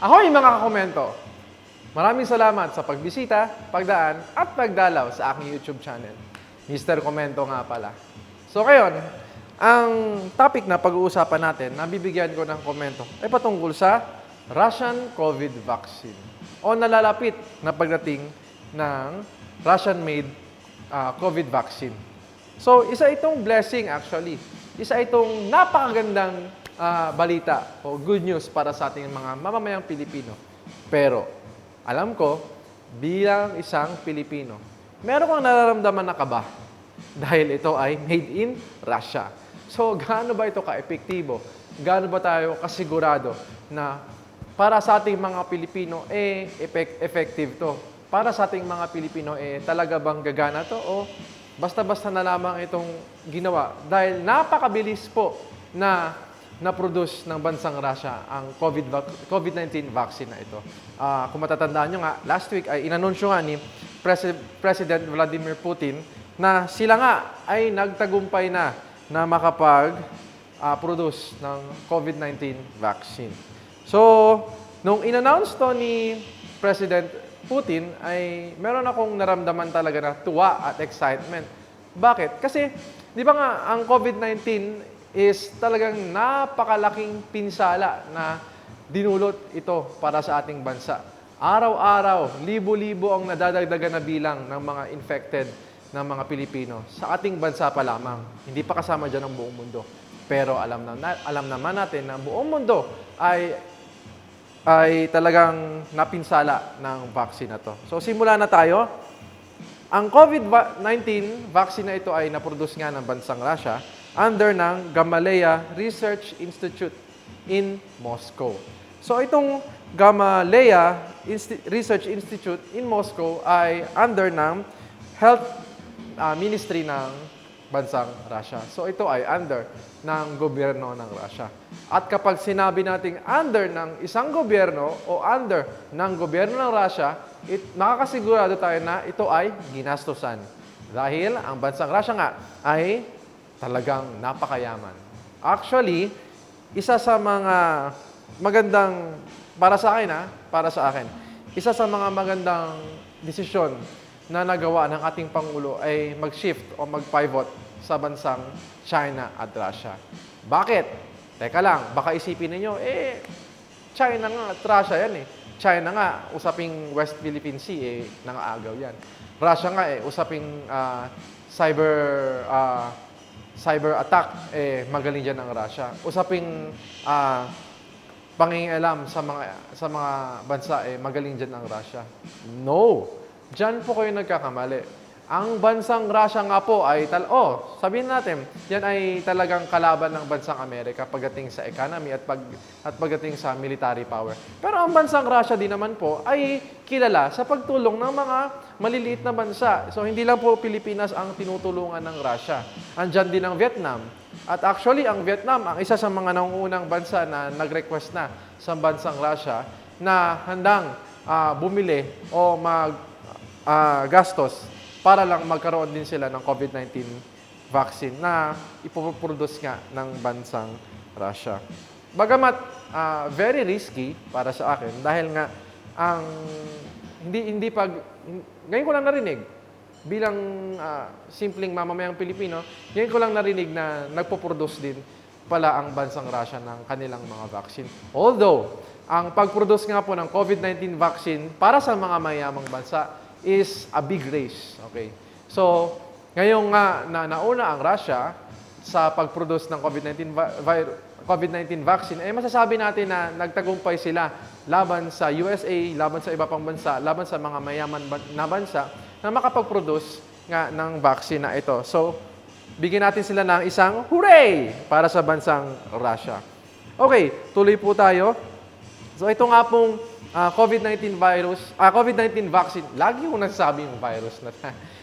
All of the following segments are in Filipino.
Ahoy mga kakomento! Maraming salamat sa pagbisita, pagdaan at pagdalaw sa aking YouTube channel. Mr. Komento nga pala. So ngayon, ang topic na pag-uusapan natin, nabibigyan ko ng komento, ay patungkol sa Russian COVID vaccine o nalalapit na pagdating ng Russian-made COVID vaccine. So, isa itong blessing actually. Isa itong napakagandang balita o good news para sa ating mga mamamayang Pilipino. Pero, alam ko, bilang isang Pilipino, meron kang nararamdaman na kaba dahil ito ay made in Russia. So, gaano ba ito ka-epektibo? Gaano ba tayo kasigurado na para sa ating mga Pilipino, effective to? Para sa ating mga Pilipino, talaga bang gagana to? O basta-basta na lamang itong ginawa? Dahil napakabilis po na na-produce ng bansang Russia ang COVID-19 vaccine na ito. Kung matatandaan nyo nga, last week ay inanunsyo nga ni President Vladimir Putin na sila nga ay nagtagumpay na makapag-produce ng COVID-19 vaccine. So, nung in-announce to ni President Putin, ay meron akong naramdaman talaga na tuwa at excitement. Bakit? Kasi, di ba nga, ang COVID-19 is talagang napakalaking pinsala na dinulot ito para sa ating bansa. Araw-araw, libo-libo ang nadadagdagan na bilang ng mga infected ng mga Pilipino sa ating bansa pa lamang. Hindi pa kasama dyan ang buong mundo. Pero alam naman natin na buong mundo ay talagang napinsala ng vaccine na to. So, simula na tayo. Ang COVID-19 vaccine na ito ay naproduce nga ng bansang Russia under ng Gamaleya Research Institute in Moscow. So, itong Gamaleya Research Institute in Moscow ay under ng Health Ministry ng bansang Russia. So, ito ay under ng gobyerno ng Russia. At kapag sinabi nating under ng isang gobyerno o under ng gobyerno ng Russia, makakasigurado tayo na ito ay ginastusan. Dahil ang bansang Russia nga ay talagang napakayaman. Actually, isa sa mga magandang, para sa akin, isa sa mga magandang desisyon na nagawa ng ating Pangulo ay mag-shift o mag-pivot sa bansang China at Russia. Bakit? Teka lang, baka isipin ninyo, China nga at Russia yan China nga, usaping West Philippine Sea, nangaagaw yan. Russia nga, usaping cyber attack, magaling dyan ang Russia. Usaping pangingialam sa mga bansa, magaling dyan ang Russia. No! Diyan po kayo nagkakamali. Ang bansang Russia nga po ay, sabihin natin, yan ay talagang kalaban ng bansang Amerika pagdating sa economy at pagdating sa military power. Pero ang bansang Russia din naman po ay kilala sa pagtulong ng mga maliliit na bansa. So, hindi lang po Pilipinas ang tinutulungan ng Russia. Andyan din ang Vietnam. At actually, ang Vietnam, ang isa sa mga nangungunang bansa na nag-request na sa bansang Russia na handang bumili o gastos para lang magkaroon din sila ng COVID-19 vaccine na ipoproduce nga ng bansang Russia. Bagamat very risky para sa akin dahil nga ngayon ko lang narinig bilang simpleng mamamayang Pilipino, ngayon ko lang narinig na nagpo-produce din pala ang bansang Russia ng kanilang mga vaccine. Although, ang pag-produce nga po ng COVID-19 vaccine para sa mga mayamang bansa is a big race. Okay? So, ngayong nga nauna ang Russia sa pag-produce ng COVID-19 vaccine, masasabi natin na nagtagumpay sila laban sa USA, laban sa iba pang bansa, laban sa mga mayaman na bansa na makapag-produce nga ng vaccine na ito. So, bigyan natin sila ng isang hooray para sa bansang Russia. Okay, tuloy po tayo. So, ito nga pong COVID-19 vaccine, lagi ko nasasabi yung virus na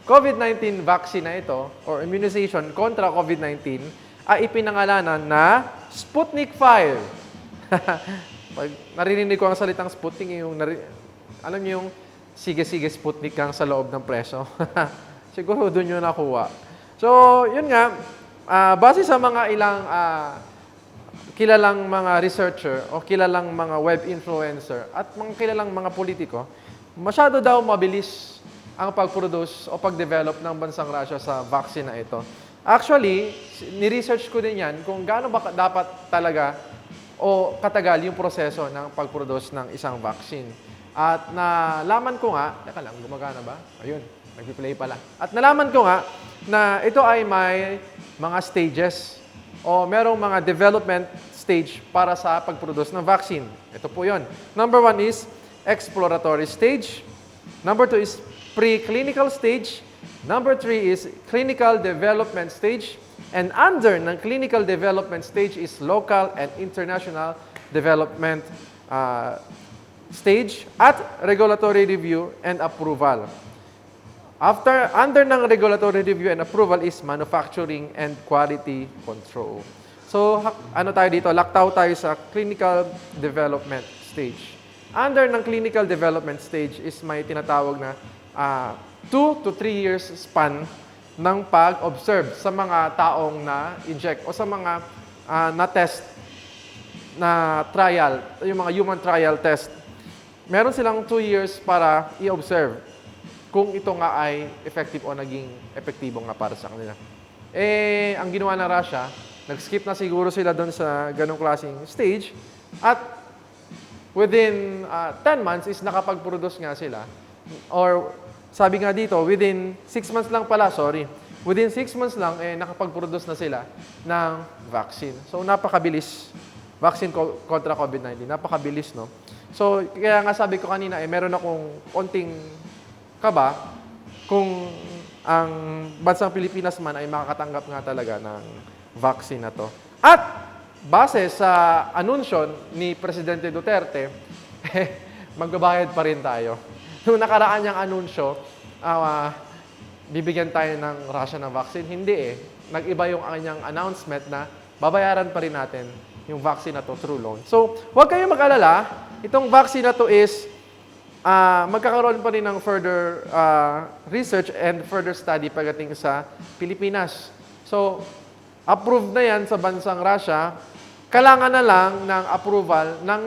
COVID-19 vaccine na ito, or immunization kontra COVID-19, ay ipinangalanan na Sputnik 5. Pag narinig ko ang salitang Sputnik, alam niyo yung sige-sige Sputnik kang sa loob ng preso. Siguro doon yun nakuha. So, yun nga, base sa mga ilang kilalang mga researcher o kilalang mga web influencer at mga kilalang mga politiko, masyado daw mabilis ang pag-produce o pag-develop ng bansang Russia sa vaccine na ito. Actually, ni-research ko din yan kung gaano ba dapat talaga o katagal yung proseso ng pag-produce ng isang vaccine. At nalaman ko nga, teka lang, gumagana ba? Ayun, nag-play pala. At nalaman ko nga na ito ay may mga stages o merong mga development stage para sa pag-produce ng vaccine. Ito po yun. Number 1 is exploratory stage. Number 2 is preclinical stage. Number 3 is clinical development stage. And under ng clinical development stage is local and international development stage at regulatory review and approval. Under ng regulatory review and approval is manufacturing and quality control. So, ano tayo dito? Laktaw tayo sa clinical development stage. Under ng clinical development stage is may tinatawag na 2 to 3 years span ng pag-observe sa mga taong na-inject o sa mga na-test na trial, yung mga human trial test. Meron silang 2 years para i-observe kung ito nga ay effective o naging epektibo nga para sa kanila. Ang ginawa ng Russia, nag-skip na siguro sila doon sa ganong klaseng stage at within 10 months is nakapag-produce nga sila. Or sabi nga dito, within 6 months lang pala, within 6 months lang, nakapag-produce na sila ng vaccine. So, napakabilis. Vaccine kontra COVID-19. Napakabilis, no? So, kaya nga sabi ko kanina, meron akong konting kaba kung ang bansang Pilipinas man ay makakatanggap nga talaga ng vaccine na to. At base sa anunsyo ni Presidente Duterte, magbabayad pa rin tayo. Nung nakaraan niyang anunsyo, bibigyan tayo ng Russia ng vaccine. Hindi Nag-iba yung kanyang announcement na babayaran pa rin natin yung vaccine na to through loan. So, huwag kayong mag-alala. Itong vaccine na to is magkakaroon pa rin ng further research and further study pagdating sa Pilipinas. So, approved na yan sa bansang Russia. Kailangan na lang ng approval ng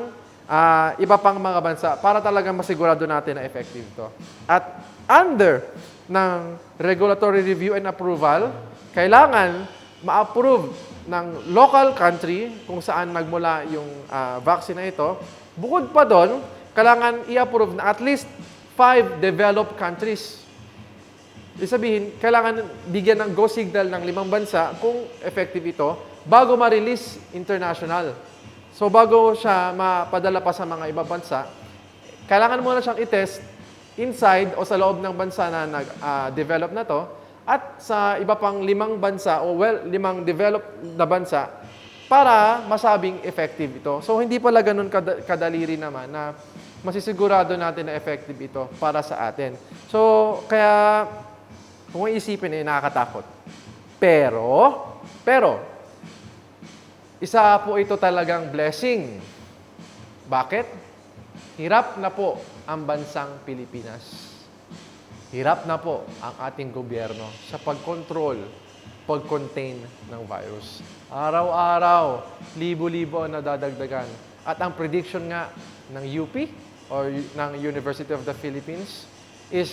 iba pang mga bansa para talagang masigurado natin na effective to. At under ng regulatory review and approval, kailangan ma-approve ng local country kung saan nagmula yung vaccine na ito. Bukod pa doon, kailangan i-approve na at least 5 developed countries. Ibig sabihin, kailangan bigyan ng go signal ng 5 bansa kung effective ito bago ma-release international. So, bago siya mapadala pa sa mga ibang bansa, kailangan muna siyang i-test inside o sa loob ng bansa na nag-develop na to at sa iba pang 5 bansa o 5 developed na bansa para masabing effective ito. So, hindi pala ganun kadali rin naman na masisigurado natin na effective ito para sa atin. So, kaya kung iisipin nakakatakot. Pero, isa po ito talagang blessing. Bakit? Hirap na po ang bansang Pilipinas. Hirap na po ang ating gobyerno sa pag-control, pag-contain ng virus. Araw-araw, libo-libo ang nadadagdagan. At ang prediction nga ng UP or ng University of the Philippines is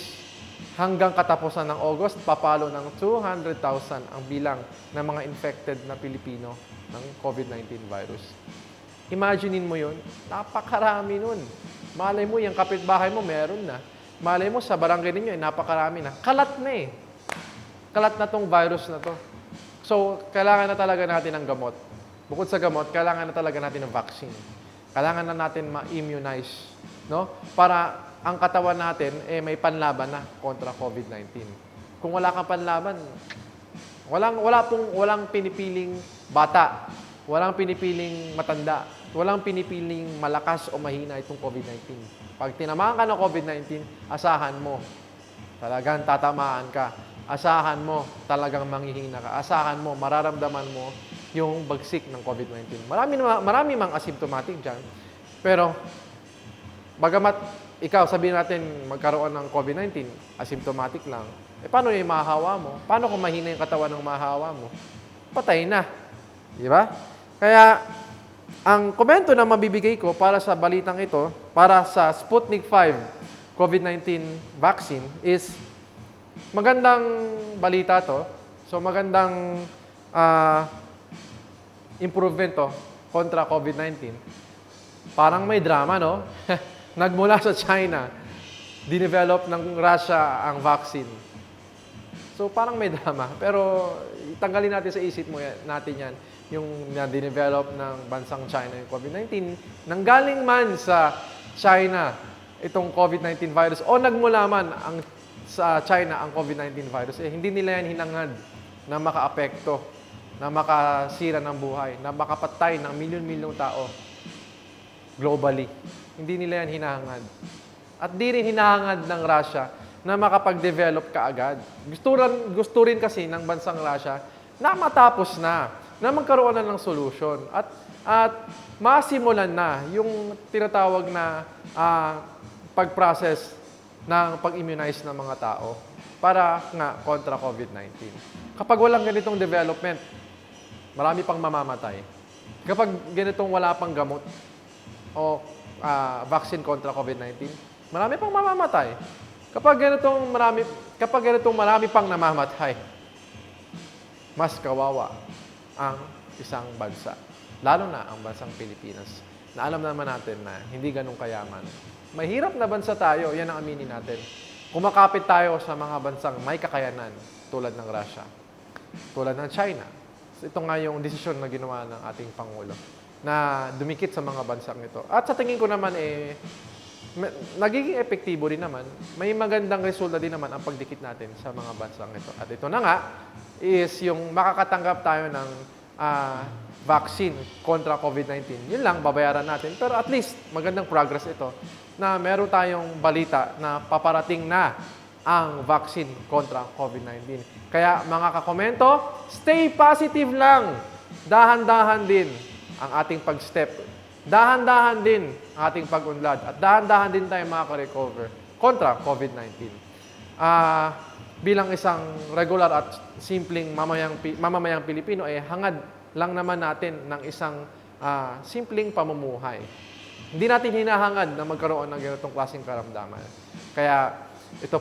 hanggang katapusan ng August, papalo ng 200,000 ang bilang ng mga infected na Pilipino ng COVID-19 virus. Imaginein mo yun, napakarami nun. Malay mo, yung kapitbahay mo, meron na. Malay mo, sa barangay ninyo, napakarami na. Kalat na Kalat na tong virus na to. So, kailangan na talaga natin ng gamot. Bukod sa gamot, kailangan na talaga natin ng vaccine. Kailangan na natin ma-immunize, no? Para ang katawan natin may panlaban na kontra COVID-19. Kung wala kang panlaban, walang pinipiling bata, walang pinipiling matanda, walang pinipiling malakas o mahina itong COVID-19. Pag tinamaan ka ng COVID-19, asahan mo, talagang tatamaan ka. Asahan mo, talagang manghihina ka. Asahan mo, mararamdaman mo yung bagsik ng COVID-19. Marami mang asymptomatic dyan. Pero, bagamat ikaw, sabihin natin magkaroon ng COVID-19, asymptomatic lang. Paano yung mahahawa mo? Paano kung mahina yung katawan ng mahahawa mo? Patay na. Di ba? Kaya, Ang komento na mabibigay ko para sa balitang ito, para sa Sputnik 5 COVID-19 vaccine is magandang balita to. So magandang improvement to kontra COVID-19. Parang may drama, no? Nagmula sa China, dinevelop ng Russia ang vaccine. So parang may drama. Pero tanggalin natin sa isip natin yan. Yung na-develop ng bansang China yung COVID-19, nanggaling man sa China itong COVID-19 virus o nagmula man sa China ang COVID-19 virus, hindi nila yan hinangad na makaapekto, na makasira ng buhay, na makapatay ng milyon-milyong tao globally. Hindi nila yan hinahangad. At di rin hinahangad ng Russia na makapag-develop kaagad. Gusto rin kasi ng bansang Russia na matapos na magkaroon na ng solution at masimulan na yung tinatawag na pag-process ng pag-immunize ng mga tao para nga kontra COVID-19. Kapag walang ganitong development, marami pang mamamatay. Kapag ganitong wala pang gamot o vaccine kontra COVID-19, marami pang mamamatay. Kapag ganitong marami pang namamatay, mas kawawa ang isang bansa. Lalo na ang bansang Pilipinas, na alam naman natin na hindi ganun kayaman. Mahirap na bansa tayo, yan ang aminin natin. Kumakapit tayo sa mga bansang may kakayanan tulad ng Russia, tulad ng China. Ito nga yung desisyon na ginawa ng ating Pangulo na dumikit sa mga bansang ito. At sa tingin ko naman, nagiging epektibo rin naman. May magandang resulta din naman ang pagdikit natin sa mga bansang ito. At ito na nga, is yung makakatanggap tayo ng vaccine kontra COVID-19. Yun lang, babayaran natin. Pero at least, magandang progress ito na meron tayong balita na paparating na ang vaccine kontra COVID-19. Kaya mga kakomento, stay positive lang. Dahan-dahan din ang ating pag-step. Dahan-dahan din ang ating pag-unlad. At dahan-dahan din tayo makaka-recover kontra COVID-19. Bilang isang regular at simpleng mamamayang Pilipino, hangad lang naman natin ng isang simpleng pamumuhay. Hindi natin hinahangad na magkaroon ng ganitong klaseng karamdaman. Kaya ito